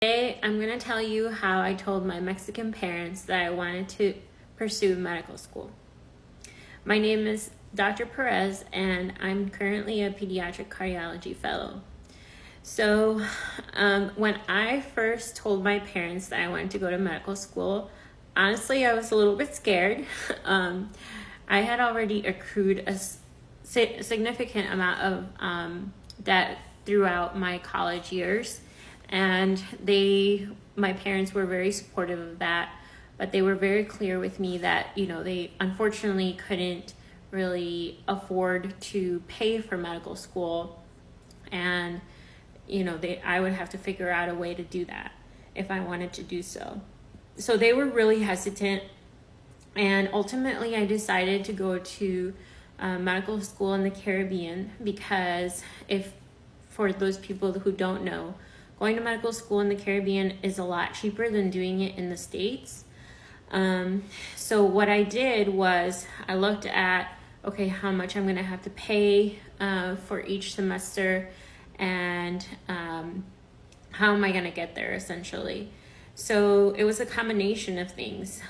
Today, I'm going to tell you how I told my Mexican parents that I wanted to pursue medical school. My name is Dr. Perez, and I'm currently a pediatric cardiology fellow. So, when I first told my parents that I wanted to go to medical school, honestly, I was a little bit scared. I had already accrued a significant amount of debt throughout my college years. And my parents were very supportive of that, but they were very clear with me that, they unfortunately couldn't really afford to pay for medical school. And, I would have to figure out a way to do that if I wanted to do so. So they were really hesitant. And ultimately I decided to go to medical school in the Caribbean because for those people who don't know, going to medical school in the Caribbean is a lot cheaper than doing it in the States. So what I did was I looked at, how much I'm gonna have to pay for each semester and how am I gonna get there essentially. So it was a combination of things.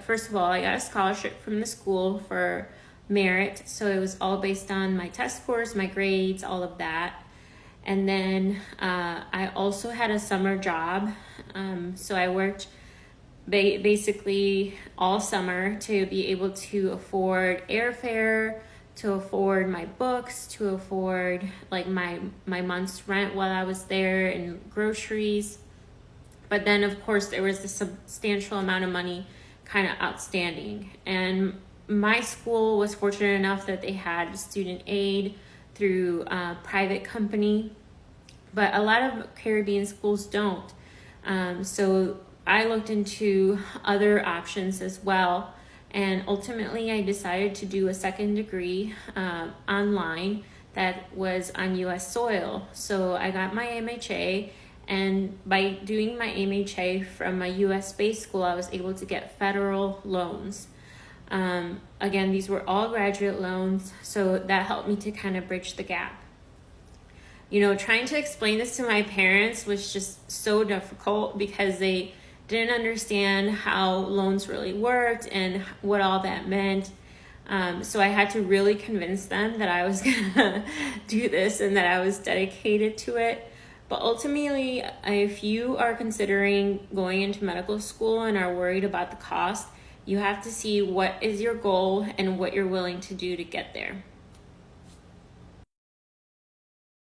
First of all, I got a scholarship from the school for merit. So it was all based on my test scores, my grades, all of that. And then I also had a summer job. So I worked basically all summer to be able to afford airfare, to afford my books, to afford my month's rent while I was there and groceries. But then of course there was a substantial amount of money kind of outstanding. And my school was fortunate enough that they had student aid through a private company, but a lot of Caribbean schools don't. So I looked into other options as well, and ultimately I decided to do a second degree online that was on US soil. So I got my MHA, and by doing my MHA from a US-based school, I was able to get federal loans. Again, these were all graduate loans, so that helped me to kind of bridge the gap. Trying to explain this to my parents was just so difficult because they didn't understand how loans really worked and what all that meant. So I had to really convince them that I was gonna do this and that I was dedicated to it. But ultimately, if you are considering going into medical school and are worried about the cost, you have to see what is your goal and what you're willing to do to get there.